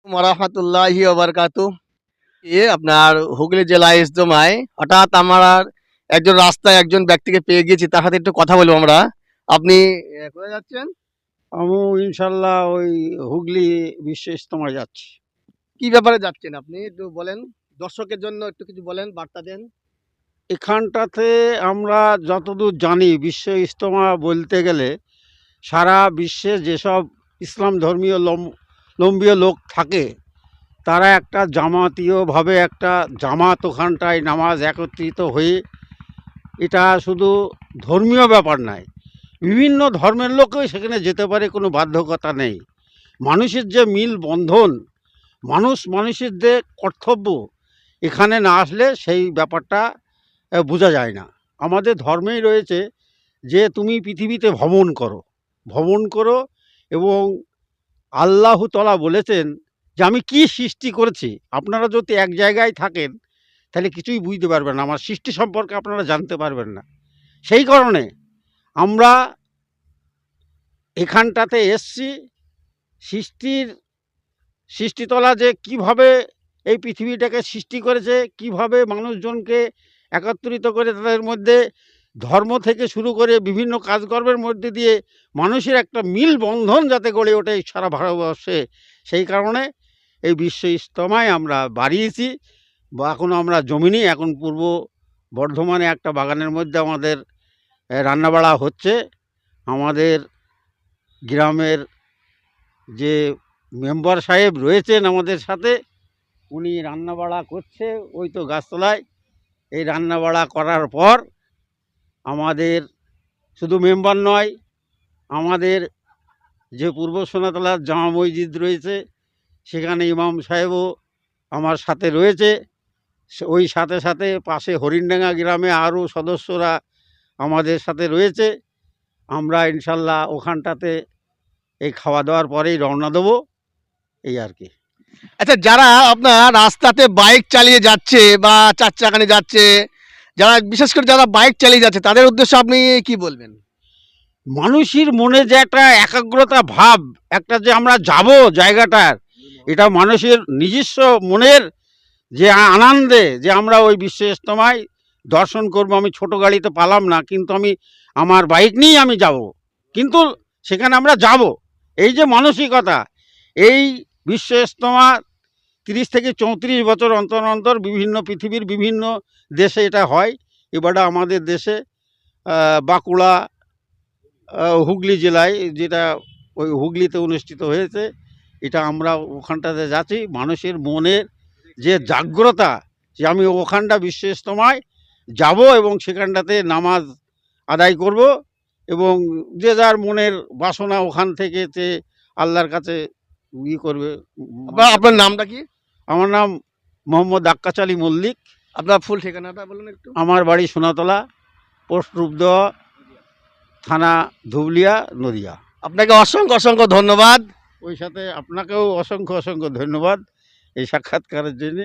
রাহমাতুল্লাহি ওয়া বারাকাতুহু। আপনার হুগলি জেলায় ইজতেমায় হঠাৎ আমার একজন রাস্তায় একজন ব্যক্তিকে পেয়ে গিয়েছি। তার সাথে একটু কথা বলবো আমরা। আপনি কোথায় যাচ্ছেন? আমিও ইনশাল্লাহ ওই হুগলি বিশ্ব ইজতেমায় যাচ্ছি। কি ব্যাপারে যাচ্ছেন আপনি? একটু বলেন। দর্শকের জন্য একটু কিছু বলেন, বার্তা দেন। এখানটাতে আমরা যতদূর জানি বিশ্ব ইজতেমা বলতে গেলে সারা বিশ্বে যেসব ইসলাম ধর্মীয় লম্বীয় লোক থাকে তারা একটা জামাতীয়ভাবে একটা জামাত ওখানটায় নামাজ একত্রিত হয়ে, এটা শুধু ধর্মীয় ব্যাপার নয়, বিভিন্ন ধর্মের লোকও সেখানে যেতে পারে, কোনো বাধ্যকতা নেই। মানুষের যে মিল বন্ধন, মানুষের যে কর্তব্য, এখানে না আসলে সেই ব্যাপারটা বোঝা যায় না। আমাদের ধর্মেই রয়েছে যে তুমি পৃথিবীতে ভ্রমণ করো এবং আল্লাহ তাআলা বলেছেন যে আমি কি সৃষ্টি করেছি, আপনারা যদি এক জায়গায় থাকেন তাহলে কিছুই বুঝতে পারবেন না, আমার সৃষ্টি সম্পর্কে আপনারা জানতে পারবেন না। সেই কারণে আমরা এখানটাতে এসছি সৃষ্টিতলা যে কিভাবে এই পৃথিবীটাকে সৃষ্টি করেছে, কিভাবে মানুষজনকে একত্রিত করে তাদের মধ্যে ধর্ম থেকে শুরু করে বিভিন্ন কাজকর্মের মধ্যে দিয়ে মানুষের একটা মিল বন্ধন যাতে গড়ে ওঠে সারা ভারতবর্ষে, সেই কারণে এই বিশ্ব ইজতেমায় আমরা বাড়িয়েছি। বা এখন আমরা জমিনি, এখন পূর্ব বর্ধমানে একটা বাগানের মধ্যে আমাদের রান্নাবাড়া হচ্ছে। আমাদের গ্রামের যে মেম্বার সাহেব রয়েছেন আমাদের সাথে, উনি রান্নাবাড়া করছে ওই তো গাছতলায়। এই রান্নাবাড়া করার পর আমাদের শুধু মেম্বার নয়, আমাদের যে পূর্ব সোনাতলার জামা মসজিদ রয়েছে সেখানে ইমাম সাহেবও আমার সাথে রয়েছে। ওই সাথে সাথে পাশে হরিণডাঙ্গা গ্রামে আরও সদস্যরা আমাদের সাথে রয়েছে। আমরা ইনশাল্লাহ ওখানটাতে এই খাওয়া দাওয়ার পরেই রওনা দেবো, এই আর কি। আচ্ছা, যারা আপনার রাস্তাতে বাইক চালিয়ে যাচ্ছে বা চার চাকা নিয়ে যাচ্ছে, যারা বিশেষ করে যারা বাইক চালিয়ে যাচ্ছে তাদের উদ্দেশ্যে আপনি কি বলবেন? মানুষের মনে যে একটা একাগ্রতা ভাব, একটা যে আমরা যাব জায়গাটার, এটা মানুষের নিজস্ব মনের যে আনন্দে যে আমরা ওই বিশ্ব ইজতেমায় দর্শন করব। আমি ছোট গাড়িতে পালাম না, কিন্তু আমি আমার বাইক নিয়েই আমি যাব, কিন্তু সেখানে আমরা যাব। এই যে মানসিকতা, এই বিশ্ব ইজতেমা 30 থেকে 34 বছর অন্তর অন্তর বিভিন্ন পৃথিবীর বিভিন্ন দেশে এটা হয়। এবারে আমাদের দেশে বাঁকুড়া হুগলি জেলায়, যেটা ওই হুগলিতে অনুষ্ঠিত হয়েছে, এটা আমরা ওখানটাতে যাচ্ছি। মানুষের মনের যে জাগ্রতা, যে আমি ওখানটা বিশ্ব ইজতেমায় যাব এবং সেখানটাতে নামাজ আদায় করব এবং যে যার মনের বাসনা ওখান থেকে যে আল্লাহর কাছে করবে। আপনার নামটা কি? আমার নাম মোহাম্মদ আক্কাস আলী মল্লিক। আপনার ফুল ঠিকানাটা বলুন একটু। আমার বাড়ি সোনাতলা, পোস্ট রূপদেওয়া, থানা ধুবলিয়া, নদিয়া। আপনাকে অসংখ্য অসংখ্য ধন্যবাদ। ওই সাথে আপনাকেও অসংখ্য অসংখ্য ধন্যবাদ এই সাক্ষাৎকারের জন্যে।